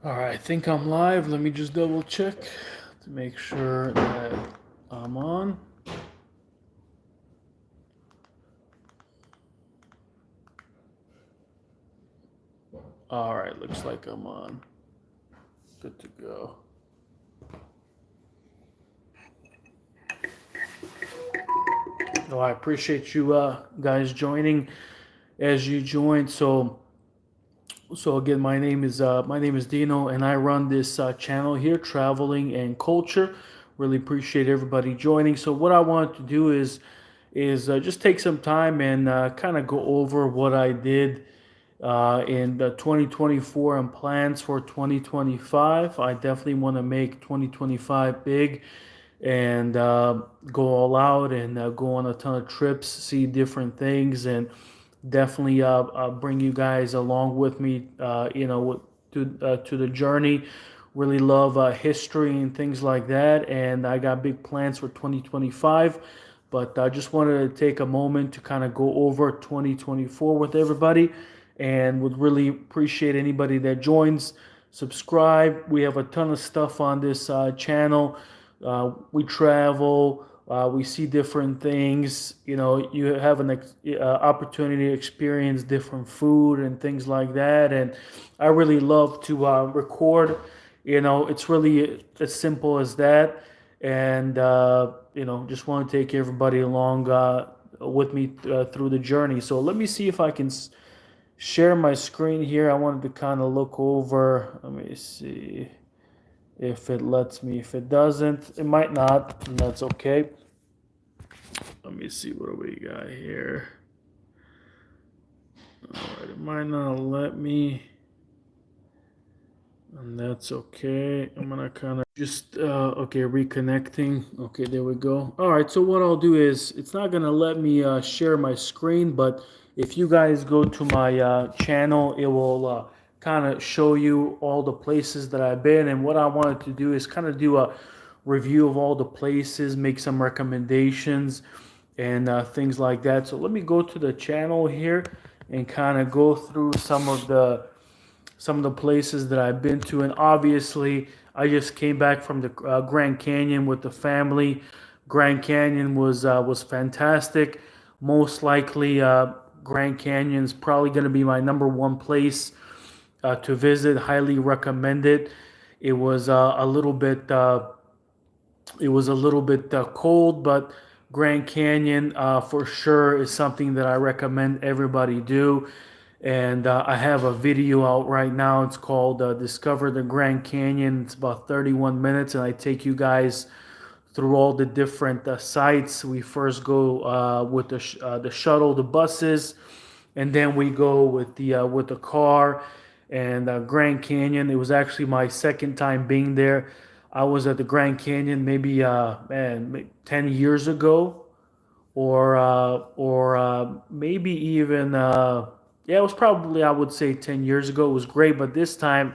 All right, I think I'm live. Let me just double check to make sure that I'm on. All right, looks like I'm on. Good to go. Oh, I appreciate you guys joining as you joined. So again, my name is Dino, and I run this channel here, Traveling and Culture. Really appreciate everybody joining. So what I wanted to do is just take some time and kind of go over what I did in the 2024 and plans for 2025. I definitely want to make 2025 big and go all out and go on a ton of trips, see different things, and definitely bring you guys along with me. To the journey. Really love history and things like that, and I got big plans for 2025. But I just wanted to take a moment to kind of go over 2024 with everybody, and would really appreciate anybody that joins. Subscribe. We have a ton of stuff on this channel. We travel, we see different things. You have an opportunity to experience different food and things like that. And I really love to record. It's really as simple as that. And just want to take everybody along with me through the journey. So let me see if I can share my screen here. I wanted to kind of look over. Let me see if it lets me. If it doesn't, it might not, and that's okay. Let me see what we got here. All right, it might not let me, and that's okay. I'm gonna kind of just okay, reconnecting. Okay, there we go. All right, so what I'll do is it's not gonna let me share my screen, but if you guys go to my channel, it will kind of show you all the places that I've been. And what I wanted to do is kind of do a review of all the places, make some recommendations, and things like that. So let me go to the channel here and kind of go through some of the places that I've been to. And obviously, I just came back from the Grand Canyon with the family. Grand Canyon was fantastic. Most likely, Grand Canyon's probably going to be my number one place to visit. Highly recommend it. It was a little bit. Cold, but Grand Canyon for sure is something that I recommend everybody do. And I have a video out right now. It's called Discover the Grand Canyon. It's about 31 minutes, and I take you guys through all the different sites. We first go with the shuttle, the buses, and then we go with the car and Grand Canyon. It was actually my second time being there. I was at the Grand Canyon maybe 10 years ago, or maybe even yeah, it was probably, I would say, 10 years ago. It was great, but this time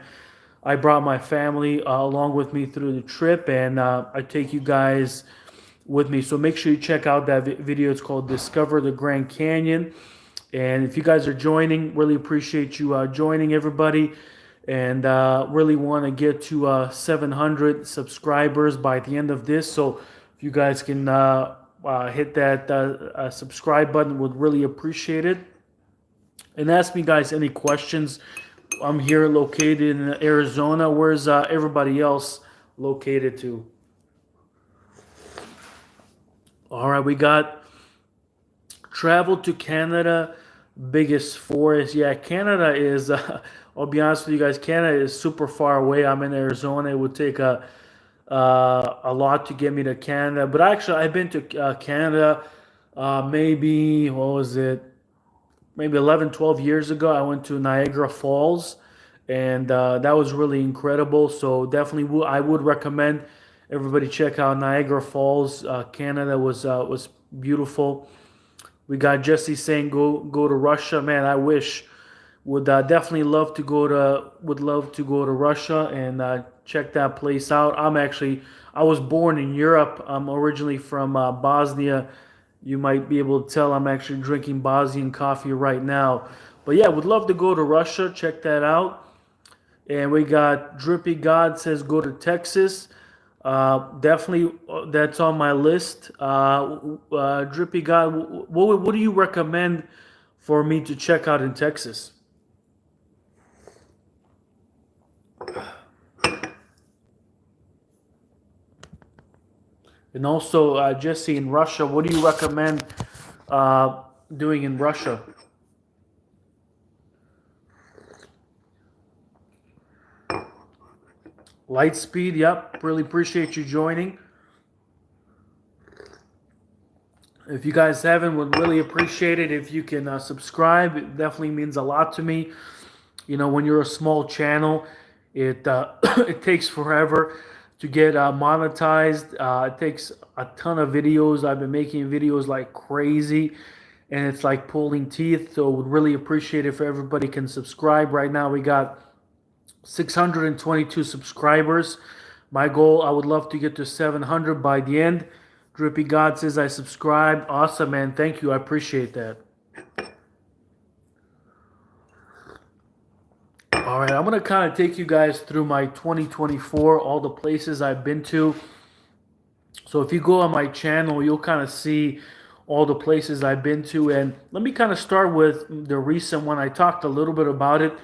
I brought my family along with me through the trip, and I take you guys with me. So make sure you check out that video. It's called Discover the Grand Canyon. And if you guys are joining, really appreciate you joining, everybody. And really want to get to 700 subscribers by the end of this. So if you guys can hit that subscribe button, would really appreciate it. And ask me, guys, any questions. I'm here located in Arizona. Where's everybody else located to? All right, we got travel to Canada, biggest forest. Yeah, Canada is, I'll be honest with you guys, Canada is super far away. I'm in Arizona. It would take a lot to get me to Canada. But actually, I've been to Canada maybe, what was it? Maybe 11, 12 years ago. I went to Niagara Falls, and that was really incredible. So definitely, I would recommend everybody check out Niagara Falls. Canada was beautiful. We got Jesse saying go to Russia. Man, I wish. Would definitely love to go to Russia and check that place out. I was born in Europe. I'm originally from Bosnia. You might be able to tell I'm actually drinking Bosnian coffee right now. But yeah, would love to go to Russia. Check that out. And we got Drippy God says go to Texas. Definitely, that's on my list. Drippy God, what do you recommend for me to check out in Texas? And also, Jesse, in Russia, what do you recommend doing in Russia? Lightspeed, yep. Really appreciate you joining. If you guys haven't, would really appreciate it if you can subscribe. It definitely means a lot to me. You know, when you're a small channel, it it takes forever to get monetized. It takes a ton of videos. I've been making videos like crazy, and it's like pulling teeth. So, would really appreciate if everybody can subscribe. Right now, we got 622 subscribers. My goal, I would love to get to 700 by the end. Drippy God says I subscribed. Awesome, man. Thank you. I appreciate that. All right, I'm going to kind of take you guys through my 2024, all the places I've been to. So if you go on my channel, you'll kind of see all the places I've been to. And let me kind of start with the recent one. I talked a little bit about it,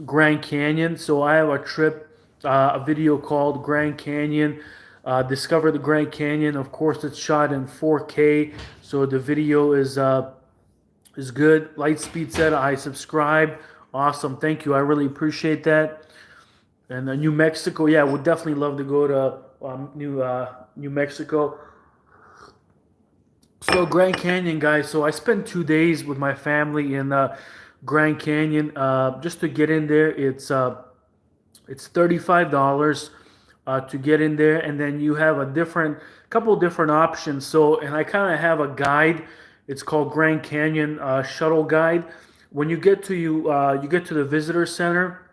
Grand Canyon. So I have a trip, a video called Grand Canyon. Discover the Grand Canyon. Of course, it's shot in 4K, so the video is good. Lightspeed said I subscribe. Awesome, thank you. I really appreciate that. And New Mexico, yeah, would definitely love to go to New Mexico. So Grand Canyon, guys. So I spent 2 days with my family in Grand Canyon. Just to get in there, it's $35 to get in there, and then you have a couple different options. So, and I kind of have a guide. It's called Grand Canyon Shuttle Guide. When you get to you get to the visitor center,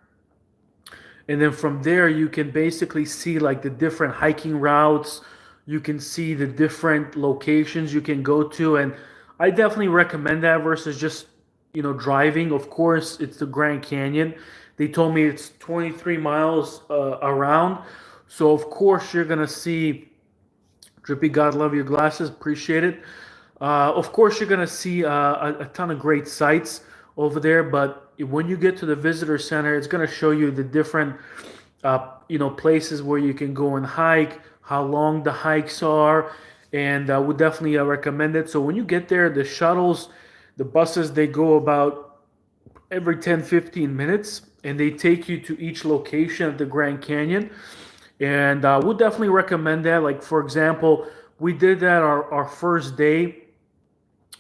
and then from there you can basically see like the different hiking routes. You can see the different locations you can go to, and I definitely recommend that versus just driving. Of course, it's the Grand Canyon. They told me it's 23 miles around. So of course you're gonna see Drippy God, love your glasses, appreciate it. Of course you're gonna see a ton of great sights over there, but when you get to the visitor center, it's gonna show you the different places where you can go and hike, how long the hikes are, and I would definitely recommend it. So when you get there, the shuttles, the buses, they go about every 10-15 minutes, and they take you to each location of the Grand Canyon. And would definitely recommend that. Like, for example, we did that our first day.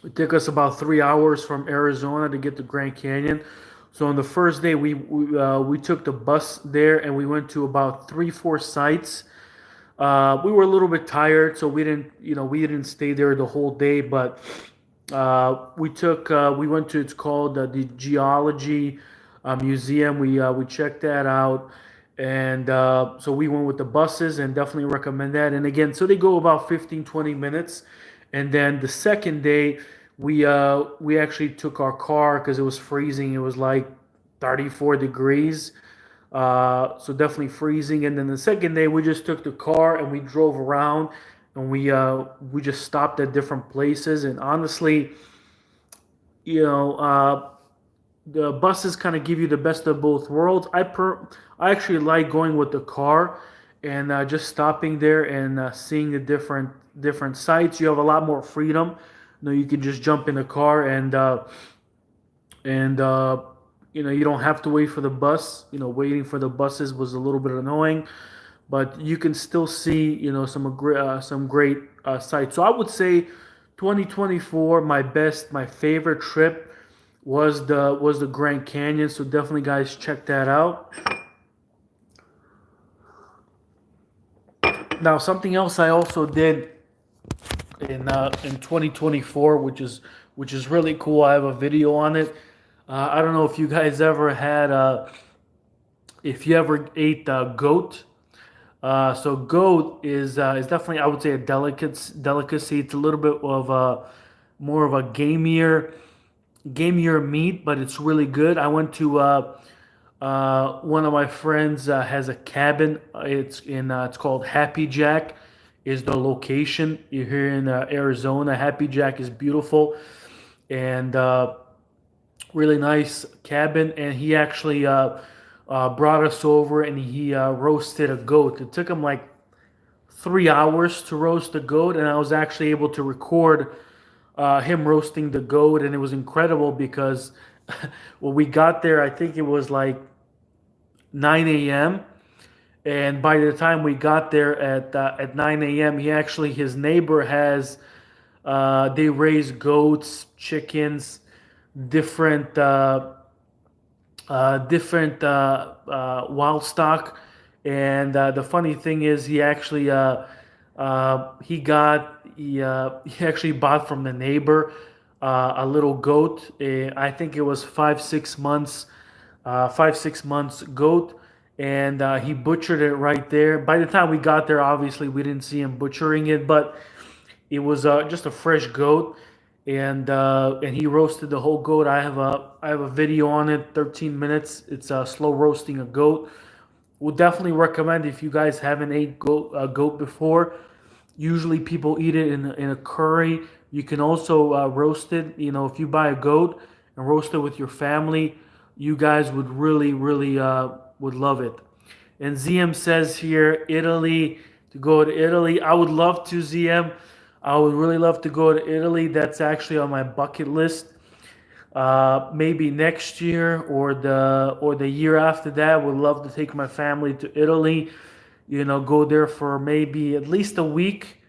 It took us about 3 hours from Arizona to get to Grand Canyon. So on the first day, we took the bus there, and we went to about 3-4 sites. We were a little bit tired, so we didn't stay there the whole day. But we went to, it's called the Geology Museum. We checked that out. And so we went with the buses, and definitely recommend that. And again, so they go about 15-20 minutes. And then the second day, we actually took our car because it was freezing. It was like 34 degrees. So definitely freezing. And then the second day, we just took the car and we drove around, and we just stopped at different places. And honestly, the buses kind of give you the best of both worlds. I actually like going with the car and just stopping there and seeing the different sites. You have a lot more freedom. You can just jump in the car and you don't have to wait for the bus. Waiting for the buses was a little bit annoying, but you can still see some great sites. So I would say 2024, my favorite trip was the Grand Canyon. So definitely, guys, check that out. Now, something else I also did in 2024, which is really cool. I have a video on it. I don't know if you guys ever had if you ever ate goat. So goat is definitely, I would say, a delicacy. It's a little bit of a more of a gamier meat, but it's really good. I went to One of my friends has a cabin. It's called Happy Jack. Is the location. You're here in Arizona. Happy Jack is beautiful and really nice cabin. And he actually brought us over and he roasted a goat. It took him like 3 hours to roast the goat, and I was actually able to record him roasting the goat, and it was incredible because when we got there, I think it was like 9 a.m. And by the time we got there at 9 a.m., his neighbor has they raise goats, chickens, different wild stock. And the funny thing is, he actually bought from the neighbor a little goat. I think it was 5 6 months, 5 6 months goat, and he butchered it right there. By the time we got there, obviously we didn't see him butchering it, but it was just a fresh goat, and he roasted the whole goat. I have a video on it, 13 minutes. It's slow roasting a goat. Would definitely recommend if you guys haven't ate goat before. Usually people eat it in a curry. You can also roast it. You know, if you buy a goat and roast it with your family, you guys would really would love it. And ZM says here, Italy, to go to Italy. I would love to, ZM. I would really love to go to Italy. That's actually on my bucket list. Maybe next year or the year after that. Would love to take my family to Italy. You know, go there for maybe at least a week.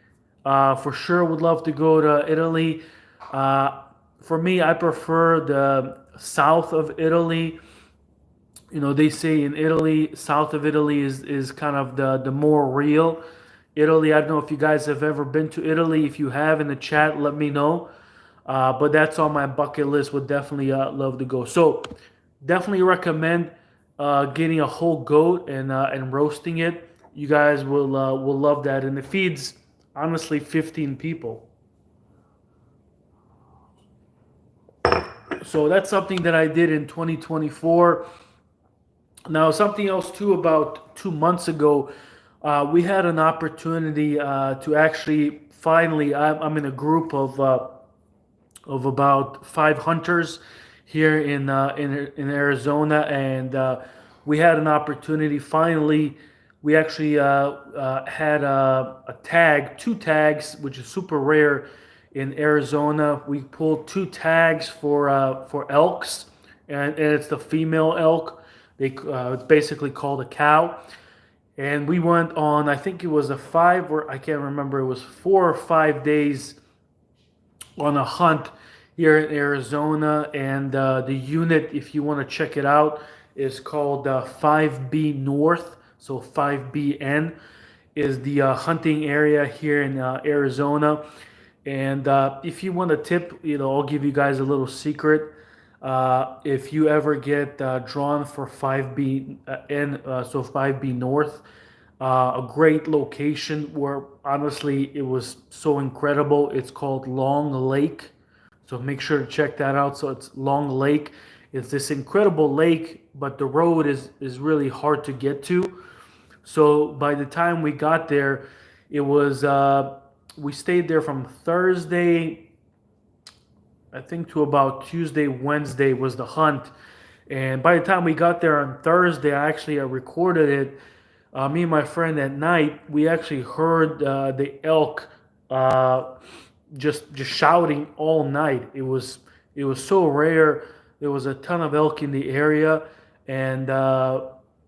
For sure, would love to go to Italy. Uh, for me, I prefer the south of Italy. You know, they say in Italy, south of Italy is kind of the more real Italy. I don't know if you guys have ever been to Italy. If you have, in the chat, let me know. But that's on my bucket list. Would definitely love to go. So definitely recommend getting a whole goat and roasting it. You guys will love that, and it feeds honestly 15 people. So that's something that I did in 2024. Now, something else too. About 2 months ago, we had an opportunity to actually finally. I'm in a group of about 5 hunters here in Arizona, and we had an opportunity. Finally, we actually had a tag, two tags, which is super rare in Arizona. We pulled two tags for elks, and it's the female elk. It's basically called a cow. And we went on, I think it was a five, or I can't remember, it was 4 or 5 days on a hunt here in Arizona. And the unit, if you want to check it out, is called 5B North. So 5BN is the hunting area here in Arizona. And if you want a tip, you know, I'll give you guys a little secret. If you ever get drawn for 5B so 5B North, a great location where honestly it was so incredible. It's called Long Lake, so make sure to check that out. So it's Long Lake. It's this incredible lake, but the road is really hard to get to. So by the time we got there, it was we stayed there from Thursday, I think, to about Tuesday, Wednesday was the hunt. And by the time we got there on Thursday, I actually recorded it. Me and my friend at night, we actually heard the elk uh, just shouting all night. It was so rare. There was a ton of elk in the area, and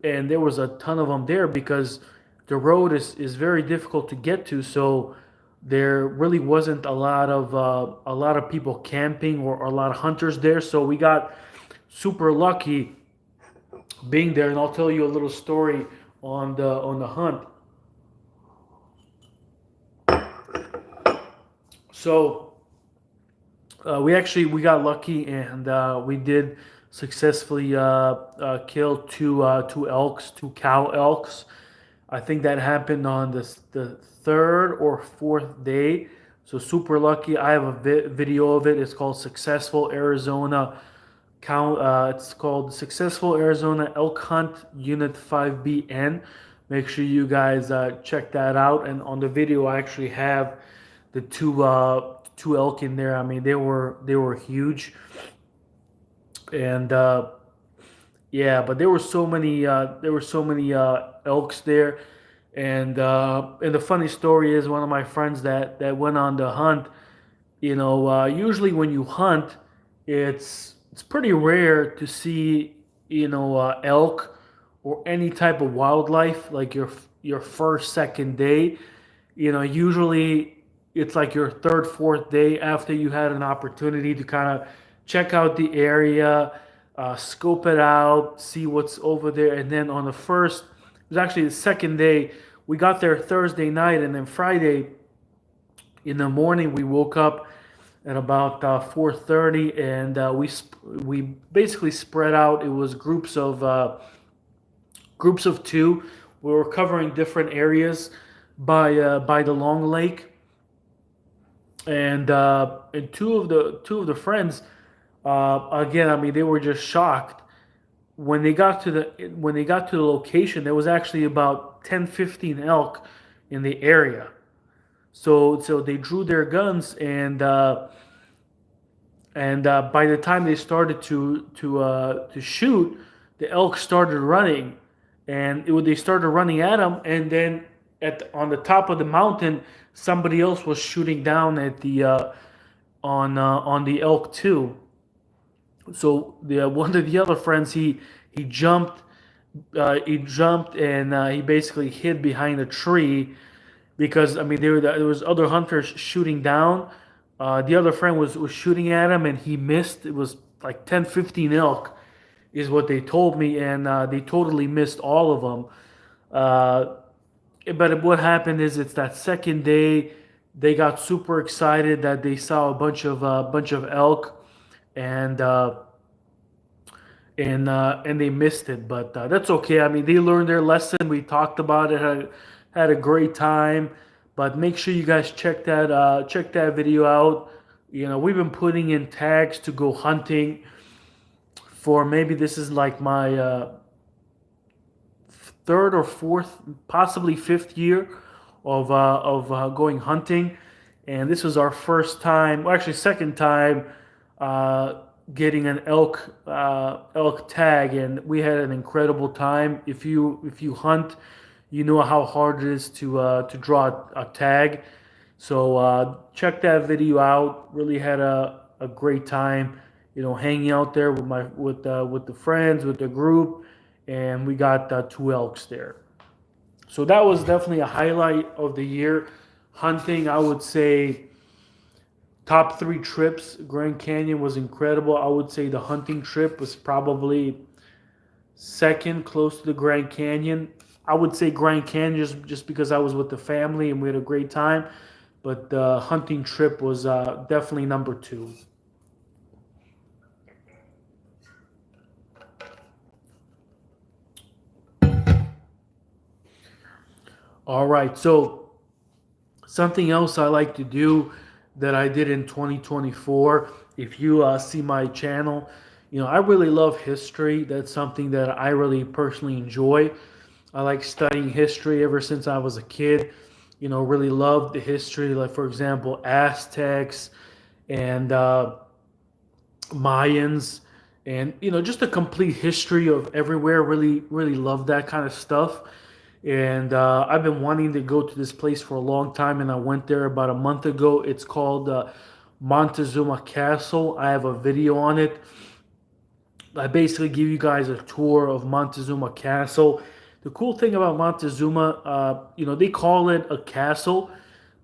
and there was a ton of them there because the road is very difficult to get to. So there really wasn't a lot of people camping or a lot of hunters there. So we got super lucky being there, and I'll tell you a little story on the hunt. So we got lucky, and we did successfully kill two elks, two cow elks. I think that happened on the third or fourth day. So super lucky. I have a video of it. It's called Successful Arizona count. It's called Successful Arizona Elk Hunt Unit 5BN. Make sure you guys check that out. And on the video, I actually have the two elk in there. I mean, they were huge, and yeah, but there were so many elks there. And the funny story is, one of my friends that went on the hunt. Usually when you hunt, it's pretty rare to see elk or any type of wildlife like your first second day. Usually it's like your third, fourth day after you had an opportunity to kind of check out the area, scope it out, see what's over there, and then on the first, it was actually the second day. We got there Thursday night, and then Friday in the morning we woke up at about 4:30, and we basically spread out. It was groups of two. We were covering different areas by the Long Lake, and two of the friends, again, I mean, they were just shocked when they got to the location. There was actually about 10, 15 elk in the area. So they drew their guns, and by the time they started to shoot, the elk started running, and they started running at them, and then on the top of the mountain, somebody else was shooting down at the on the elk too. So the one of the other friends, he jumped, and he basically hid behind a tree, because I mean there was other hunters shooting down. The other friend was shooting at him, and he missed. It was like 10, 15 elk, is what they told me, and they totally missed all of them. But what happened is, it's that second day they got super excited that they saw a bunch of elk, and and they missed it. But that's okay. I mean, they learned their lesson. We talked about it, had a great time. But make sure you guys check that video out. We've been putting in tags to go hunting for, maybe this is like my third or fourth, possibly fifth year of going hunting, and this was our first time, well, actually second time, getting an elk tag, and we had an incredible time. If you hunt, you know how hard it is to draw a tag. So check that video out. Really had a great time, hanging out there with the friends, with the group, and we got two elks there. So that was definitely a highlight of the year. Hunting, I would say, top three trips. Grand Canyon was incredible. I would say the hunting trip was probably second, close to the Grand Canyon. I would say Grand Canyon just because I was with the family and we had a great time. But the hunting trip was definitely number two. All right. So something else I like to do that I did in 2024. If you see my channel, I really love history. That's something that I really personally enjoy. I like studying history ever since I was a kid. Really loved the history, like for example, Aztecs and Mayans, and just a complete history of everywhere. Really, really love that kind of stuff. And I've been wanting to go to this place for a long time, and I went there about a month ago. It's called Montezuma Castle. I have a video on it. I basically give you guys a tour of Montezuma Castle. The cool thing about Montezuma, they call it a castle,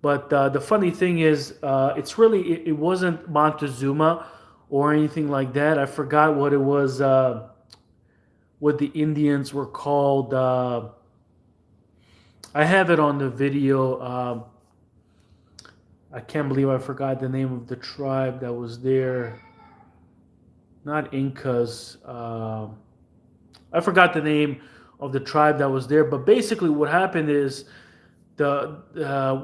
but the funny thing is, it wasn't Montezuma or anything like that. I forgot what it was, what the Indians were called. I have it on the video. I can't believe I forgot the name of the tribe that was there. Not Incas. I forgot the name of the tribe that was there. But basically, what happened is the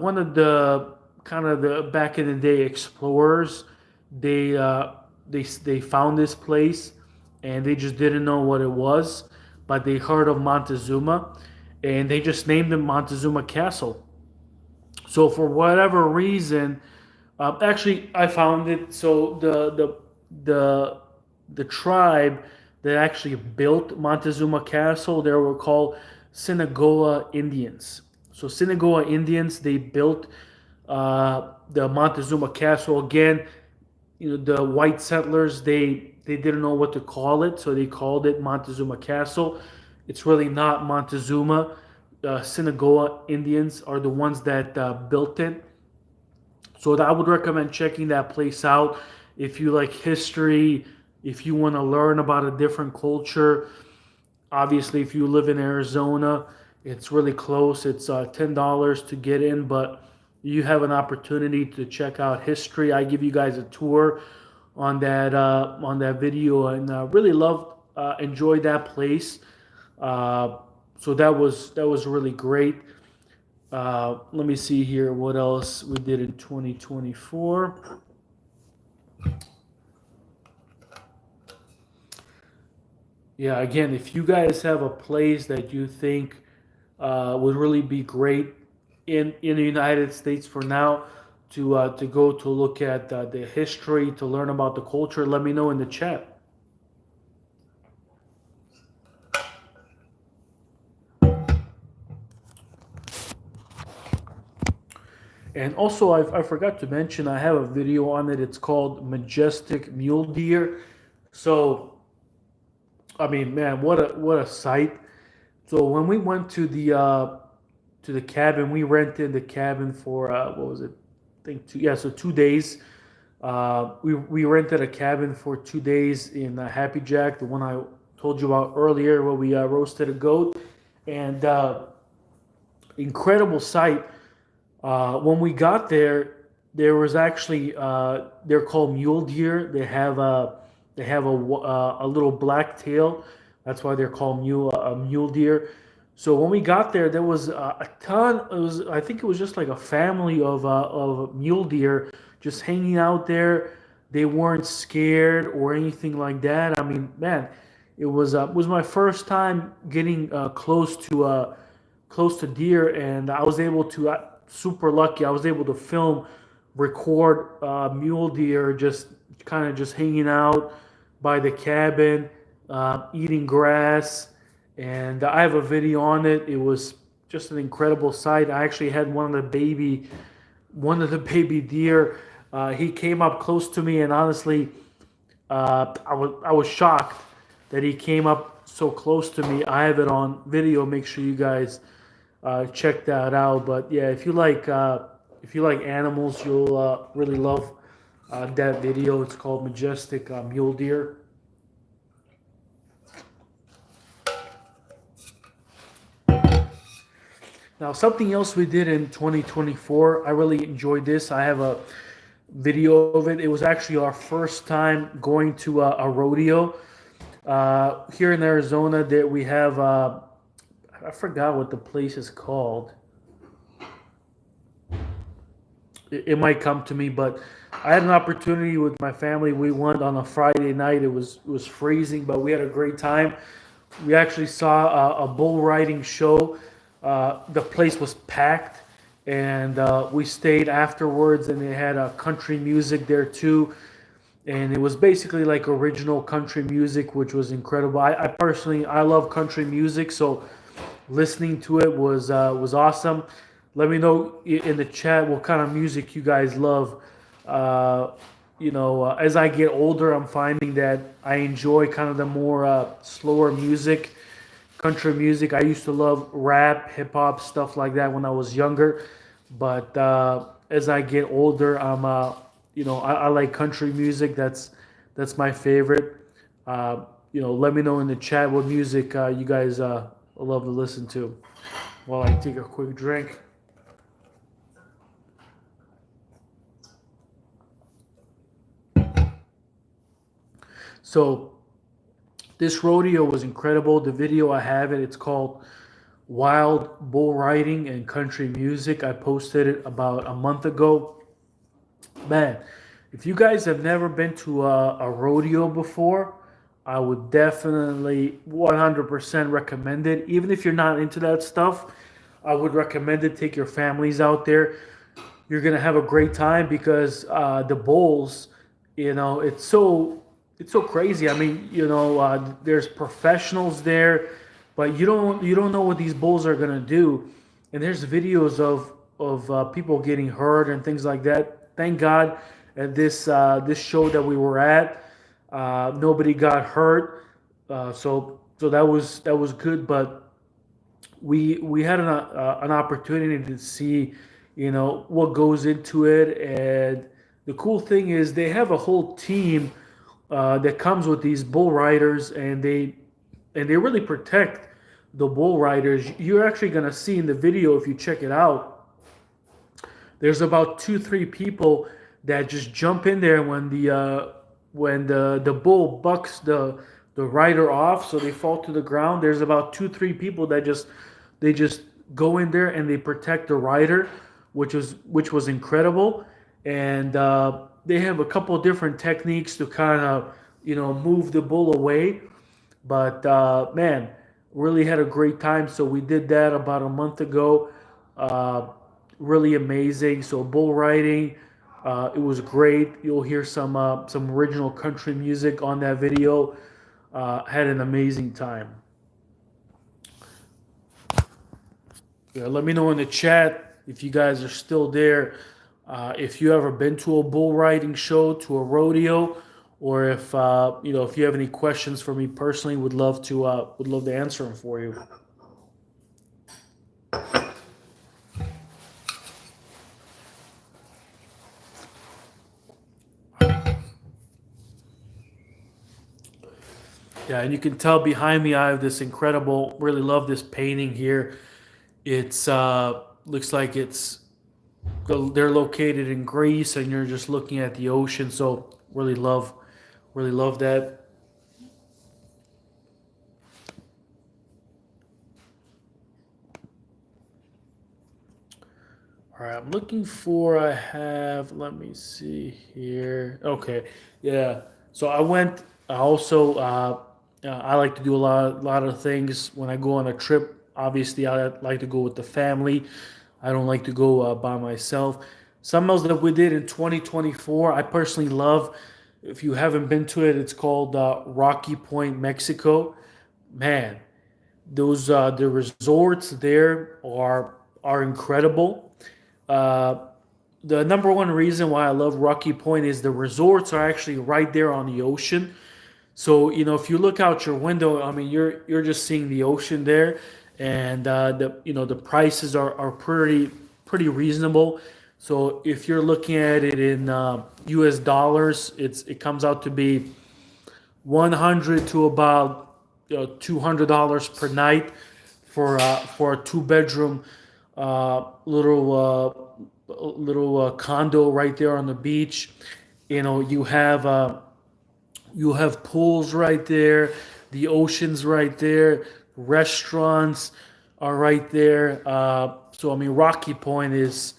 one of the kind of the back in the day explorers, they found this place, and they just didn't know what it was, but they heard of Montezuma, and they just named it Montezuma Castle. So for whatever reason, actually I found it. So the the tribe that actually built Montezuma Castle, they were called Sinagoa Indians. So Sinagoa Indians, they built the Montezuma Castle. Again, the white settlers, they didn't know what to call it, so they called it Montezuma Castle. It's really not Montezuma. Sinagoa Indians are the ones that built it. So I would recommend checking that place out if you like history, if you want to learn about a different culture. Obviously, if you live in Arizona, it's really close. It's $10 to get in, but you have an opportunity to check out history. I give you guys a tour on that video, and really loved, enjoyed that place. So that was really great. Let me see here what else we did in 2024. Yeah, again, if you guys have a place that you think would really be great in the United States for now to go to look at the history, to learn about the culture, let me know in the chat. And also, I forgot to mention, I have a video on it. It's called Majestic Mule Deer. So, I mean, man, what a sight! So when we went to the cabin, we rented the cabin for what was it? I think two. Yeah, so 2 days. We rented a cabin for 2 days in Happy Jack, the one I told you about earlier, where we roasted a goat, and incredible sight. When we got there, there was actually they're called mule deer. They have a little black tail. That's why they're called mule deer. So when we got there, there was a ton. It was, I think it was just like a family of mule deer just hanging out there. They weren't scared or anything like that. I mean, man, it was my first time getting close to deer, and I was able to, super lucky. I was able to film, record mule deer just kind of just hanging out by the cabin, eating grass, and I have a video on it. It was just an incredible sight. I actually had one of the baby deer. He came up close to me, and honestly, I was shocked that he came up so close to me. I have it on video. Make sure you guys check that out. But yeah, if you like animals, you'll really love that video. It's called Majestic Mule Deer. Now, something else we did in 2024, I really enjoyed this. I have a video of it. It was actually our first time going to a rodeo here in Arizona. That we have, I forgot what the place is called. It might come to me, but I had an opportunity with my family. We went on a Friday night. It was freezing, but we had a great time. We actually saw a bull riding show. The place was packed, and we stayed afterwards, and they had country music there too. And it was basically like original country music, which was incredible. I personally, I love country music, so listening to it was awesome. Let me know in the chat what kind of music you guys love. Uh, as I get older, I'm finding that I enjoy kind of the more slower music, country music. I used to love rap, hip hop, stuff like that when I was younger. But as I get older, I like country music. That's my favorite. Let me know in the chat what music you guys love to listen to while I take a quick drink. So this rodeo was incredible. The video I have it. It's called Wild Bull Riding and Country Music. I posted it about a month ago. Man, if you guys have never been to a rodeo before, I would definitely 100% recommend it. Even if you're not into that stuff, I would recommend it. Take your families out there. You're gonna have a great time because the bowls, it's so crazy. I mean, there's professionals there, but you don't know what these bulls are gonna do. And there's videos of people getting hurt and things like that. Thank God at this show that we were at, nobody got hurt. So that was good. But we had an opportunity to see, what goes into it. And the cool thing is they have a whole team that comes with these bull riders, and they really protect the bull riders. You're actually going to see in the video, if you check it out, there's about two three people that just jump in there when the bull bucks the rider off, so they fall to the ground. There's about two three people that just go in there and they protect the rider, which was incredible. And they have a couple of different techniques to kind of move the bull away. But man, really had a great time. So we did that about a month ago. Uh, Really amazing. So bull riding, it was great. You'll hear some original country music on that video. Had an amazing time. Yeah, let me know in the chat if you guys are still there. If you ever been to a bull riding show, to a rodeo, or if you have any questions for me personally, would love to answer them for you. Yeah, and you can tell behind me I have this incredible. Really love this painting here. It's looks like they're located in Greece, and you're just looking at the ocean. So really love that. All right, I'm looking for. I have. Let me see here. Okay, yeah. So I went. I also. I like to do a lot of things when I go on a trip. Obviously, I like to go with the family. I don't like to go by myself. Some else that we did in 2024, I personally love. If you haven't been to it, it's called Rocky Point, Mexico. Man, those the resorts there are incredible. Uh, the number one reason why I love Rocky Point is the resorts are actually right there on the ocean. So if you look out your window, I mean, you're just seeing the ocean there, and the prices are pretty reasonable. So if you're looking at it in U.S. dollars, it comes out to be 100 to about $200 per night for a two-bedroom little condo right there on the beach. You have pools right there, the ocean's right there, restaurants are right there. So I mean, Rocky Point is,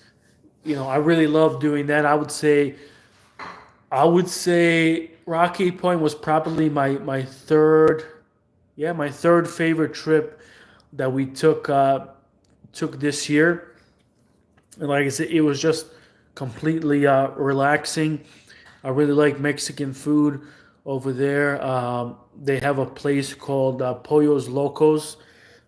I really love doing that. I would say Rocky Point was probably my third, yeah, my third favorite trip that we took this year. And like I said, it was just completely relaxing. I really like Mexican food over there. They have a place called Pollos Locos,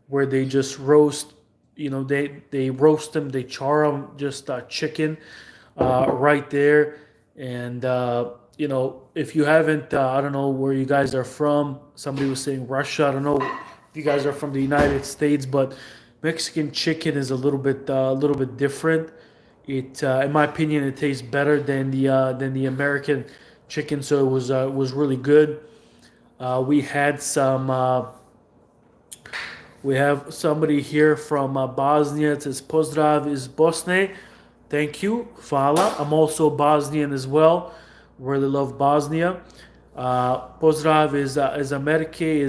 where they just roast. They roast them, they char them, just chicken, right there. And if you haven't, I don't know where you guys are from. Somebody was saying Russia. I don't know if you guys are from the United States, but Mexican chicken is a little bit different. In my opinion, it tastes better than the American chicken. So it was really good. We had some. We have somebody here from Bosnia. It says Pozdrav iz Bosne. Thank you, Fala. I'm also Bosnian as well. Really love Bosnia. Pozdrav is Amerike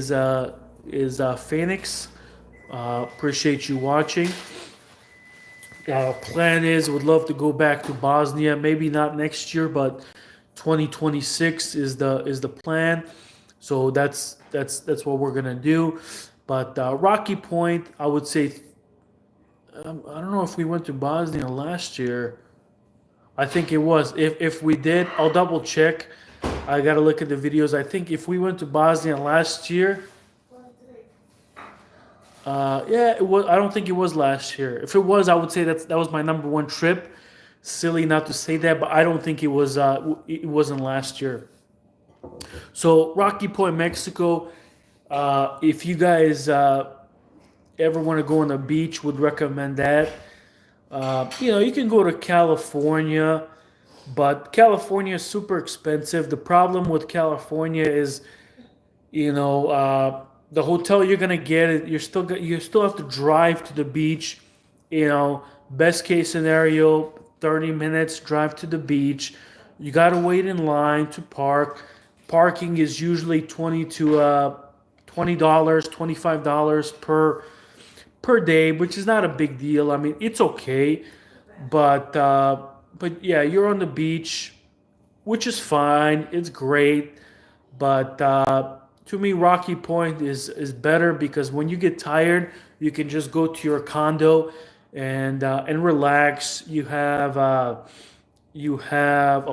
is Phoenix. Appreciate you watching. Plan is would love to go back to Bosnia. Maybe not next year, but 2026 is the plan. So that's what we're gonna do. But Rocky Point, I would say, I don't know if we went to Bosnia last year. I think it was. If we did, I'll double check. I gotta look at the videos. I think if we went to Bosnia last year, yeah, it was. I don't think it was last year. If it was, I would say that was my number one trip. Silly not to say that, but I don't think it was. It wasn't last year. So Rocky Point, Mexico. If you guys ever want to go on the beach, would recommend that. You can go to California, but California is super expensive. The problem with California is, the hotel you're gonna get, you still have to drive to the beach. Best case scenario, 30 minutes drive to the beach. You gotta wait in line to park. Parking is usually $20, $25 per day, which is not a big deal. I mean, it's okay, but yeah, you're on the beach, which is fine. It's great, but to me, Rocky Point is better because when you get tired, you can just go to your condo and relax. You have a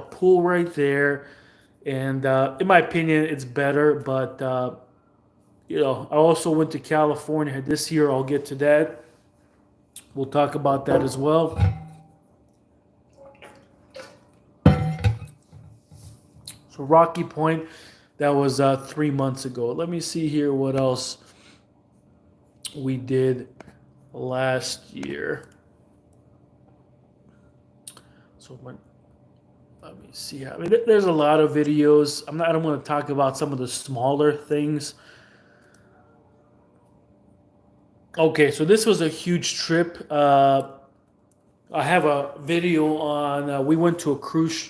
pool right there, and in my opinion, it's better. But I also went to California this year. I'll get to that. We'll talk about that as well. So Rocky Point, that was 3 months ago. Let me see here what else we did last year. So let me see. I mean, there's a lot of videos. I don't want to talk about some of the smaller things. Okay, so this was a huge trip. I have a video on. We went to a cruise.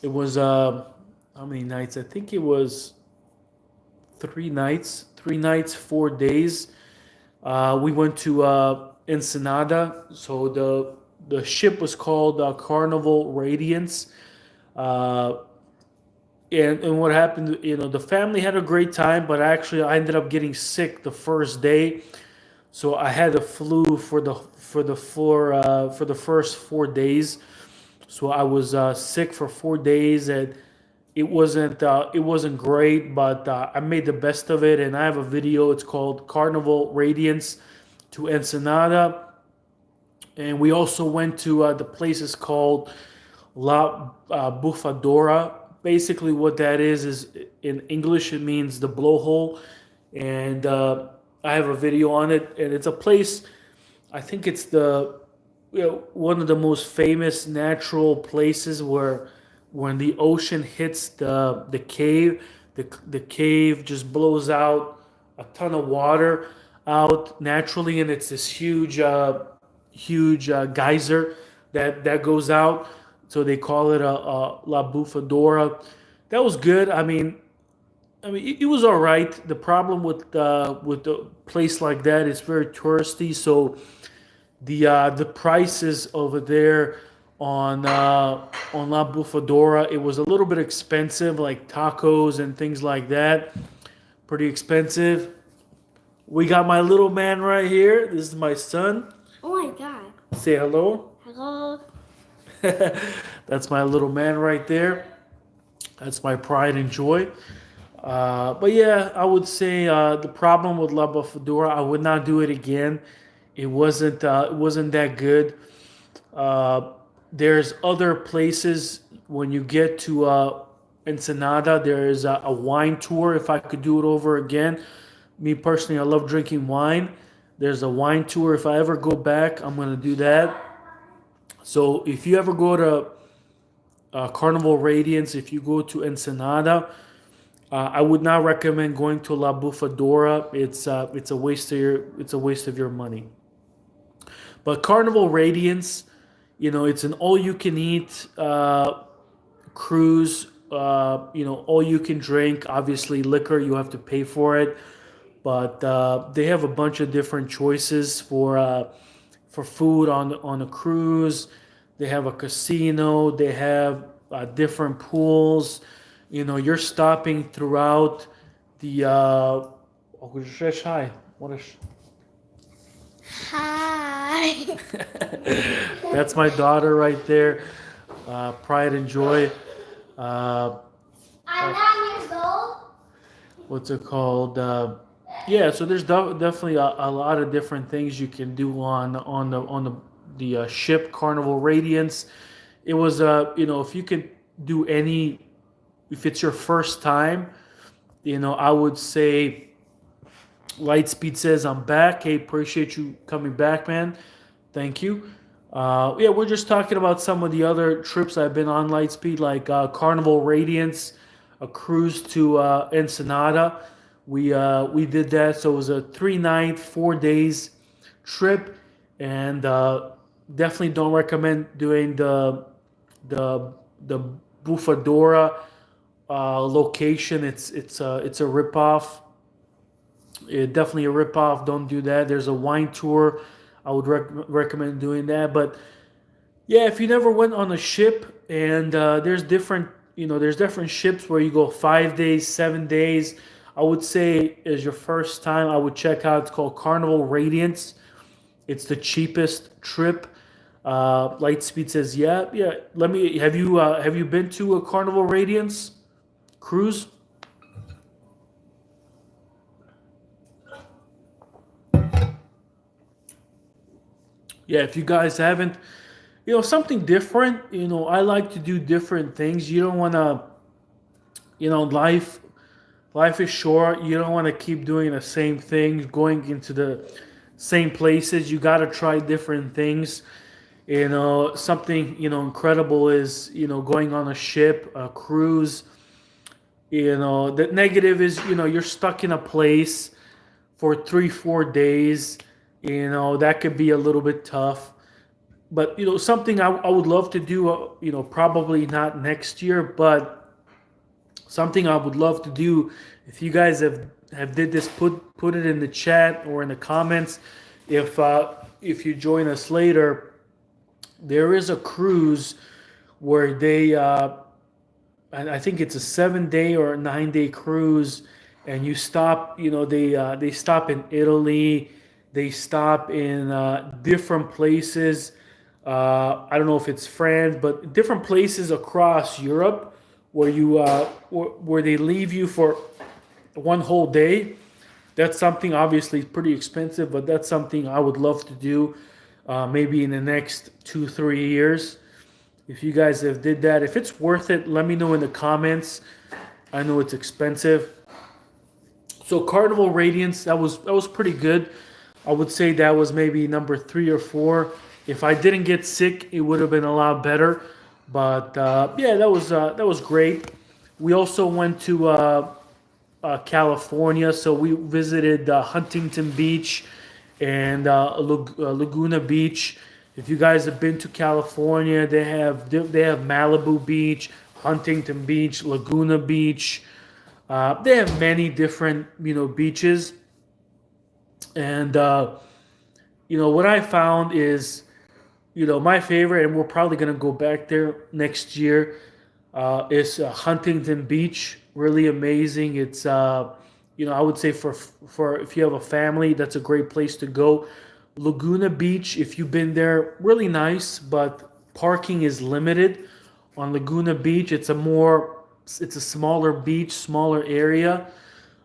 It was how many nights? I think it was 3 nights. 3 nights, 4 days. We went to Ensenada. So the ship was called Carnival Radiance. Uh, and what happened? The family had a great time, but actually I ended up getting sick the first day. So I had the flu for the first 4 days. So I was sick for 4 days, and it wasn't great, but I made the best of it. And I have a video. It's called Carnival Radiance to Ensenada, and we also went to the place is called La Bufadora. Basically, what that is in English it means the blowhole, and I have a video on it. And it's a place. I think it's one of the most famous natural places where when the ocean hits the cave, the cave just blows out a ton of water out naturally, and it's this huge geyser that goes out. So they call it a La Bufadora. That was good. I mean, it was all right. The problem with the place like that, it's very touristy. So the prices over there on La Bufadora, it was a little bit expensive, like tacos and things like that. Pretty expensive. We got my little man right here. This is my son. Oh my god. Say hello. Hello. That's my little man right there. That's my pride and joy. But yeah, I would say the problem with La Bufadora, I would not do it again. It wasn't that good. Uh, there's other places when you get to Ensenada. There is a wine tour. If I could do it over again, me personally, I love drinking wine. There's a wine tour. If I ever go back, I'm gonna do that. So if you ever go to Carnival Radiance, if you go to Ensenada, I would not recommend going to La Bufadora. It's a waste of your money. But Carnival Radiance, it's an all-you-can-eat cruise. All you can drink. Obviously, liquor you have to pay for it, but they have a bunch of different choices for food on a cruise. They have a casino. They have different pools. You're stopping throughout the hi. What is Hi. that's my daughter right there. Pride and Joy. Uh, I'm 9 years old. what's it called? Yeah, so there's definitely a lot of different things you can do on the ship Carnival Radiance. It was if you could do any, if it's your first time, I would say Lightspeed says I'm back. Hey, appreciate you coming back, man. Thank you. Yeah, we're just talking about some of the other trips I've been on Lightspeed, like Carnival Radiance, a cruise to Ensenada. We did that, so it was a 3 night, 4 days trip, and definitely don't recommend doing the the Bufadora location. It's a ripoff. Definitely a ripoff. Don't do that. There's a wine tour. I would recommend doing that. But yeah, if you never went on a ship, and there's different ships where you go 5 days, 7 days. I would say as your first time, I would check out. It's called Carnival Radiance. It's the cheapest trip. Lightspeed says, yeah, yeah. Let me. Have you been to a Carnival Radiance cruise? Yeah, if you guys haven't, something different. I like to do different things. You don't want to, life is short. You don't want to keep doing the same things, going into the same places. You got to try different things. Something incredible is going on a ship, a cruise. The negative is you're stuck in a place for 3 4 days. That could be a little bit tough. But something I would love to do. Probably not next year, but something I would love to do. If you guys have did this, put it in the chat or in the comments. If you join us later, there is a cruise where I think it's a 7 day or a 9 day cruise, and you stop. They stop in Italy, they stop in different places. I don't know if it's France, but different places across Europe where where they leave you for one whole day. That's something obviously pretty expensive, but that's something I would love to do. Maybe in the next 2 3 years. If you guys have did that, if it's worth it, let me know in the comments. I know it's expensive. So Carnival Radiance, that was pretty good. I would say that was maybe number 3 or 4. If I didn't get sick, it would have been a lot better. But yeah, that was great. We also went to California, so we visited Huntington Beach and Laguna Beach. If you guys have been to California, they have Malibu Beach, Huntington Beach, Laguna Beach. They have many different beaches, and what I found is my favorite, and we're probably gonna go back there next year. Is Huntington Beach. Really amazing. It's I would say for if you have a family, that's a great place to go. Laguna Beach, if you've been there, really nice, but parking is limited on Laguna Beach. It's a smaller beach, smaller area.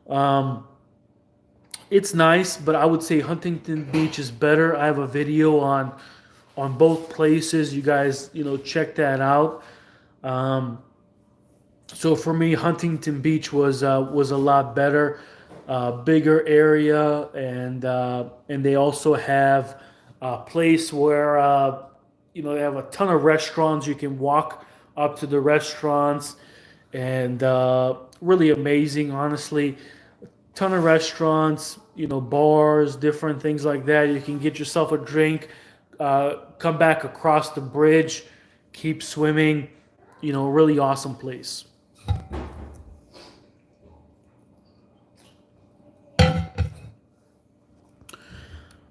Um, it's nice, but I would say Huntington Beach is better. I have a video on both places. You guys, check that out. Um, so for me, Huntington Beach was a lot better, bigger area, and they also have a place where they have a ton of restaurants. You can walk up to the restaurants, and really amazing, honestly. Ton of restaurants, bars, different things like that. You can get yourself a drink, come back across the bridge, keep swimming. Really awesome place.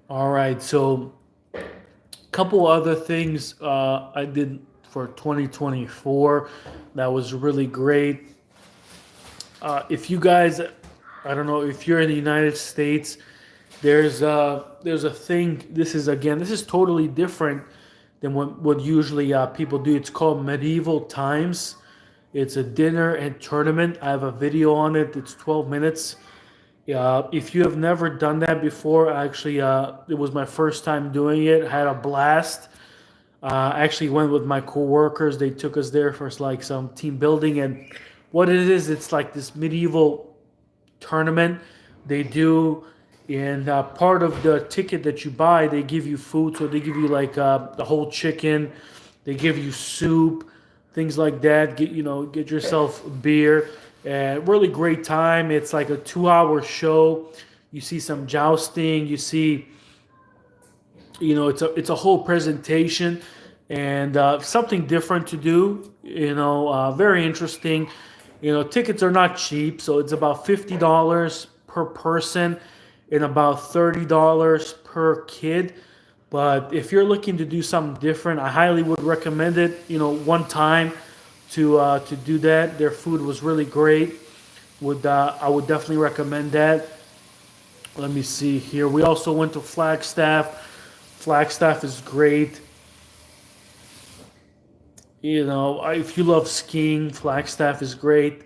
All right, so a couple other things I did for 2024 that was really great. if you guys, I don't know if you're in the United States, there's a thing. This is totally different than what usually people do. It's called Medieval Times. It's a dinner and tournament. I have a video on it. It's 12 minutes. If you have never done that before, actually, it was my first time doing it. I had a blast. I actually went with my coworkers. They took us there for like some team building, and what it is, it's like this medieval tournament they do. And part of the ticket that you buy, they give you food. So they give you like the whole chicken. They give you soup, things like that. Get yourself beer. Really great time. It's like a 2-hour show. You see some jousting. You see, it's a whole presentation and something different to do. Very interesting. Tickets are not cheap, so it's about $50 per person and about $30 per kid. But if you're looking to do something different, I highly would recommend it. One time to do that. Their food was really great. I would definitely recommend that. Let me see here. We also went to Flagstaff. Flagstaff is great. If you love skiing, Flagstaff is great.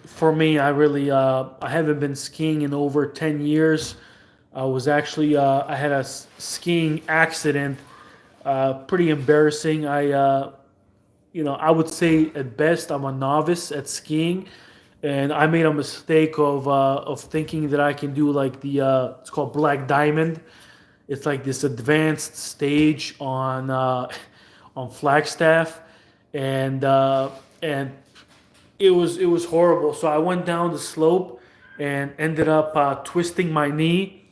For me, I haven't been skiing in over 10 years. I had a skiing accident, pretty embarrassing. I would say at best I'm a novice at skiing, and I made a mistake of thinking that I can do like it's called Black Diamond. It's like this advanced stage on Flagstaff, and it was horrible. So I went down the slope and ended up twisting my knee,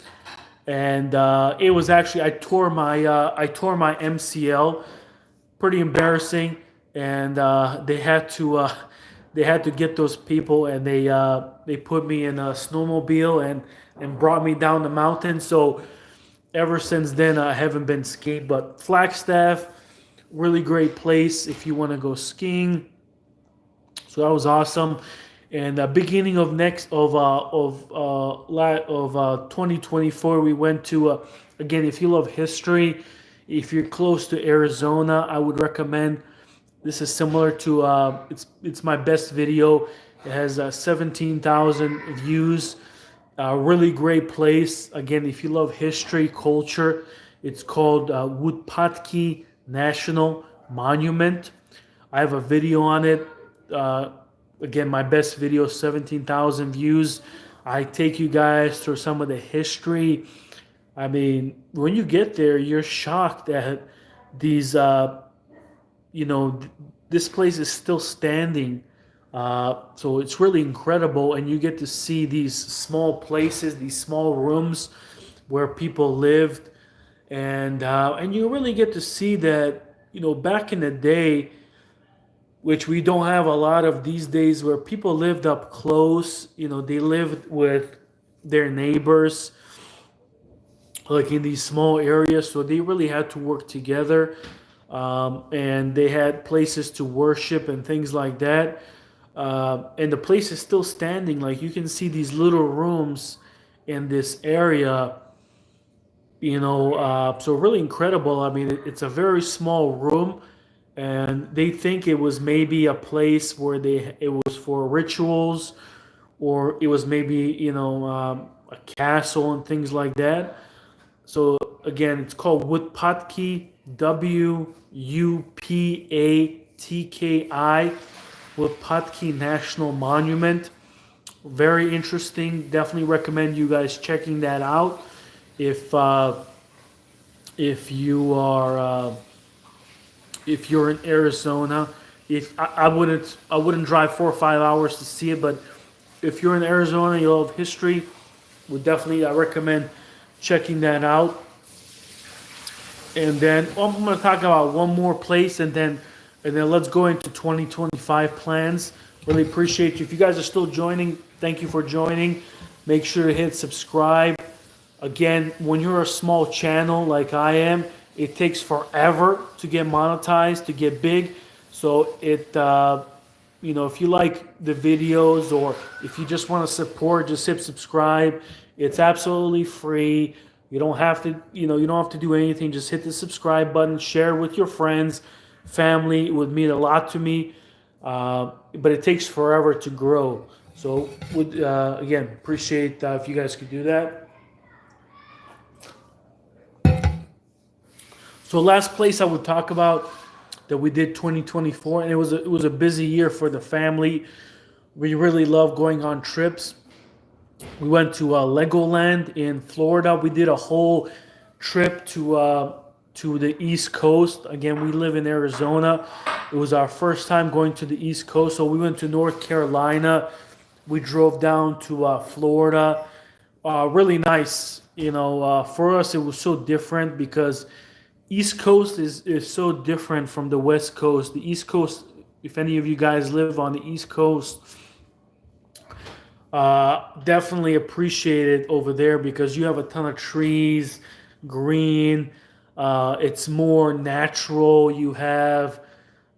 and it was actually I tore my MCL. Pretty embarrassing, and they had to get those people, and they put me in a snowmobile and brought me down the mountain. So ever since then I haven't been skiing. But Flagstaff, really great place if you want to go skiing. So that was awesome. And beginning of 2024, we went to again. If you love history, if you're close to Arizona, I would recommend. This is similar to it's my best video. It has 17,000 views. Really great place. Again, if you love history, culture, it's called Woodpotki National Monument. I have a video on it. Again, my best video, 17,000 views. I take you guys through some of the history. I mean, when you get there, you're shocked that these, this place is still standing. So it's really incredible, and you get to see these small places, these small rooms where people lived, and you really get to see that back in the day, which we don't have a lot of these days, where people lived up close. They lived with their neighbors, like in these small areas, so they really had to work together, and they had places to worship and things like that. And the place is still standing. Like you can see these little rooms in this area. So really incredible. I mean, it's a very small room, and they think it was maybe a place where it was for rituals, or it was maybe a castle and things like that. So again, it's called Woodpotki, Wupatki, Woodpotki National Monument. Very interesting. Definitely recommend you guys checking that out. If you're in Arizona, if I wouldn't drive 4 or 5 hours to see it, but if you're in Arizona, you love history, would definitely I recommend checking that out. And then I'm going to talk about one more place, and then let's go into 2025 plans. Really appreciate you. If you guys are still joining, thank you for joining. Make sure to hit subscribe. Again, when you're a small channel like I am, it takes forever to get monetized, to get big. So if you like the videos, or if you just want to support, just hit subscribe. It's absolutely free. You don't have to, you don't have to do anything. Just hit the subscribe button, share with your friends, family. It would mean a lot to me. But it takes forever to grow. So would again appreciate if you guys could do that. So last place I would talk about that we did 2024, and it was a busy year for the family. We really love going on trips. We went to Legoland in Florida. We did a whole trip to the East Coast. Again, we live in Arizona. It was our first time going to the East Coast, so we went to North Carolina. We drove down to Florida. Really nice. For us, it was so different because East Coast is so different from the West Coast. The East Coast, if any of you guys live on the East Coast, definitely appreciate it over there because you have a ton of trees, green. It's more natural. You have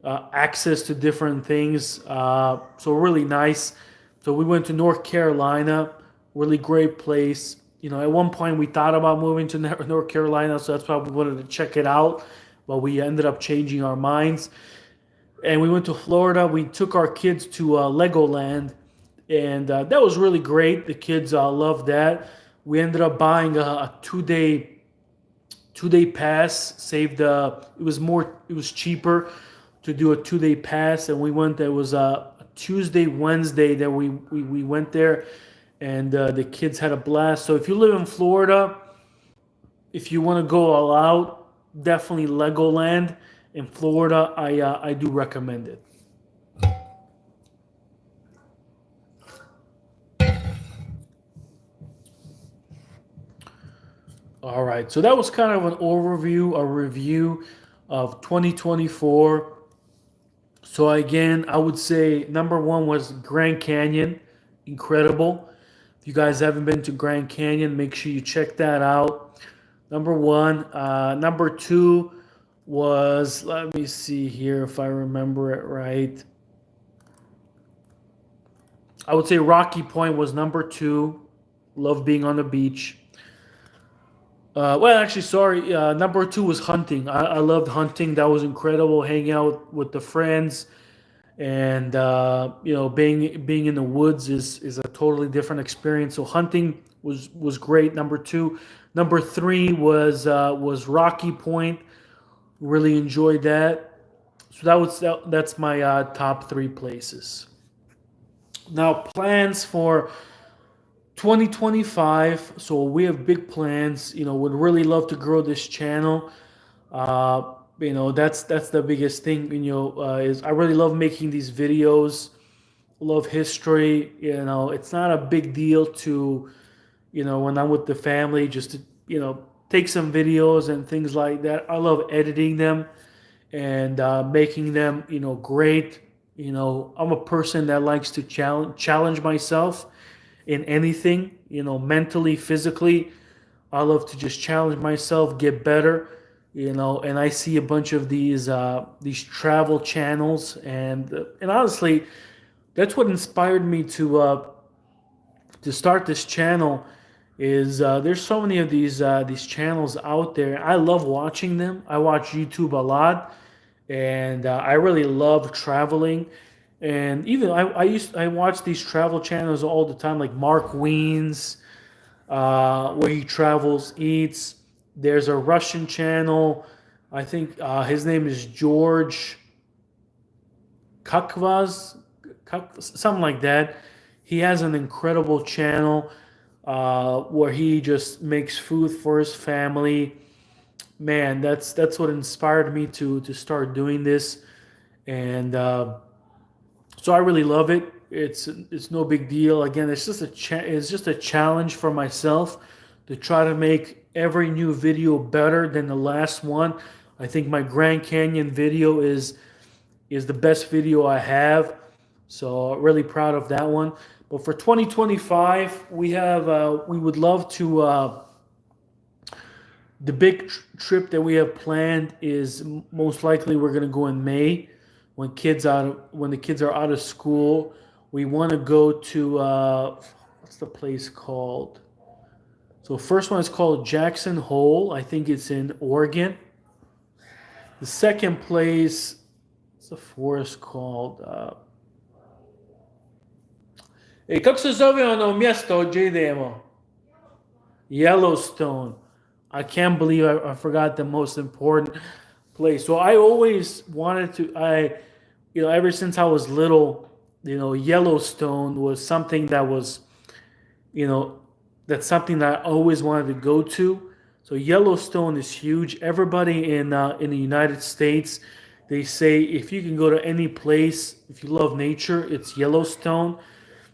access to different things. So really nice. So we went to North Carolina, really great place. At one point we thought about moving to North Carolina, so that's why we wanted to check it out. But we ended up changing our minds. And we went to Florida. We took our kids to Legoland, and that was really great. The kids loved that. We ended up buying a two-day pass. It was cheaper to do a 2-day pass, and we went. There was a Tuesday, Wednesday that we went there, and the kids had a blast. So if you live in Florida, if you want to go all out, definitely Legoland in Florida. I do recommend it. All right, so that was kind of an overview, a review of 2024. So again, I would say number one was Grand Canyon, incredible. If you guys haven't been to Grand Canyon, make sure you check that out. Number one. Number two was, let me see here if I remember it right. I would say Rocky Point was number two. Love being on the beach. Actually, sorry. Number two was hunting. I loved hunting. That was incredible. Hanging out with the friends, and being in the woods is a totally different experience. So hunting was great. Number two. Number three was Rocky Point. Really enjoyed that. So that's my top three places. Now plans for 2025. So we have big plans. Would really love to grow this channel. That's the biggest thing. Is I really love making these videos. Love history. It's not a big deal to, when I'm with the family, just to take some videos and things like that. I love editing them and making them great. I'm a person that likes to challenge myself in anything, mentally, physically. I love to just challenge myself, get better, and I see a bunch of these travel channels, and honestly, that's what inspired me to start this channel. Is there's so many of these channels out there. I love watching them. I watch YouTube a lot, and I really love traveling. And even I watch these travel channels all the time, like Mark Wiens, where he travels, eats. There's a Russian channel. I think his name is George Kakvaz, something like that. He has an incredible channel where he just makes food for his family. Man, that's what inspired me to start doing this, and so I really love it. It's no big deal. Again, it's just a challenge for myself to try to make every new video better than the last one. I think my Grand Canyon video is the best video I have. So really proud of that one. But for 2025, we would love to. The big trip that we have planned is most likely we're going to go in May. when the kids are out of school, we want to go to what's the place called? So first one is called Jackson Hole. I think it's in Oregon. The second place, what's the forest called? Kako se zove ono mjesto gdje idemo? Yellowstone. I can't believe I forgot the most important place. So I always wanted to. Ever since I was little, Yellowstone was something that was, that's something that I always wanted to go to. So Yellowstone is huge. Everybody in the United States, they say if you can go to any place, if you love nature, it's Yellowstone.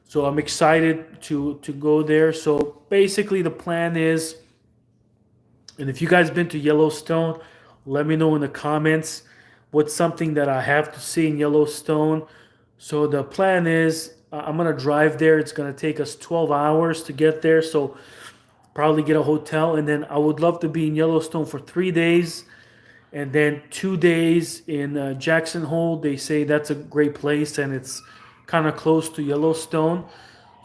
So I'm excited to go there. So basically the plan is, and if you guys been to Yellowstone, let me know in the comments what's something that I have to see in Yellowstone. So the plan is I'm going to drive there. It's going to take us 12 hours to get there. So probably get a hotel. And then I would love to be in Yellowstone for 3 days. And then 2 days in Jackson Hole. They say that's a great place and it's kind of close to Yellowstone.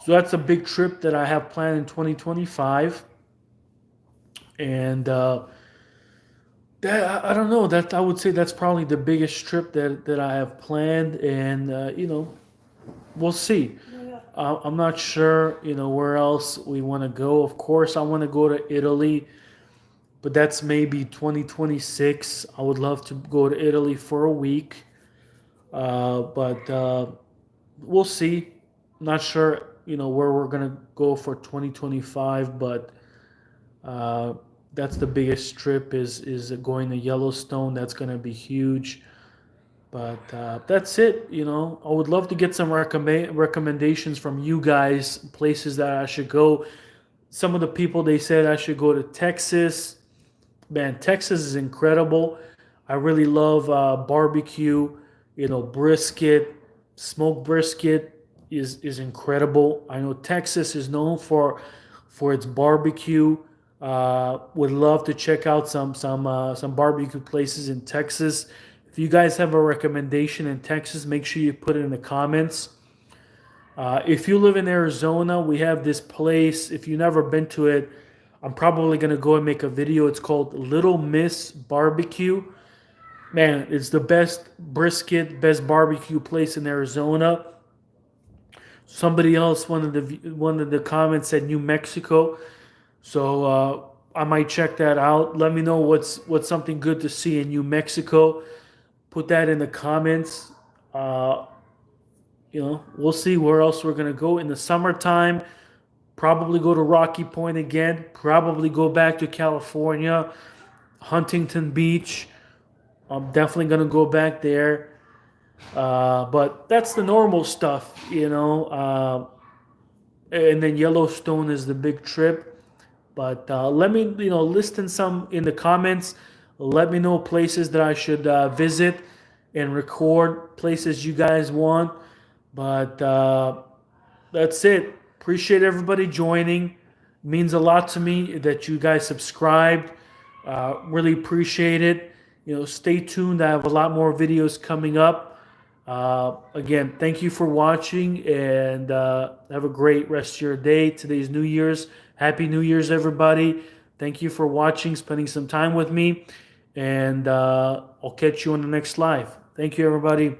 So that's a big trip that I have planned in 2025. And I don't know, that I would say that's probably the biggest trip that I have planned. And we'll see. I'm not sure where else we want to go. Of course I want to go to Italy, but that's maybe 2026. I would love to go to Italy for a week, but we'll see. Not sure where we're gonna go for 2025, but that's the biggest trip is going to Yellowstone. That's gonna be huge. But that's it. I would love to get some recommendations from you guys, places that I should go. Some of the people, they said I should go to Texas. Man, Texas is incredible. I really love barbecue. Brisket, smoked brisket is incredible. I know Texas is known for its barbecue. Would love to check out some barbecue places in Texas. If you guys have a recommendation in Texas, make sure you put it in the comments. If you live in Arizona, we have this place. If you've never been to it, I'm probably going to go and make a video. It's called Little Miss Barbecue. Man, it's the best brisket, best barbecue place in Arizona. Somebody else, one of the comments said New Mexico. So I might check that out. Let me know what's something good to see in New Mexico. Put that in the comments. We'll see where else we're gonna go in the summertime. Probably go to Rocky Point again. Probably go back to California, Huntington Beach. I'm definitely gonna go back there. But that's the normal stuff, and then Yellowstone is the big trip. But let me, list in the comments. Let me know places that I should visit and record, places you guys want. But that's it. Appreciate everybody joining. Means a lot to me that you guys subscribed. Really appreciate it. Stay tuned. I have a lot more videos coming up. Again, thank you for watching, and have a great rest of your day. Today's New Year's. Happy New Year's, everybody. Thank you for watching, spending some time with me, and I'll catch you on the next live. Thank you, everybody.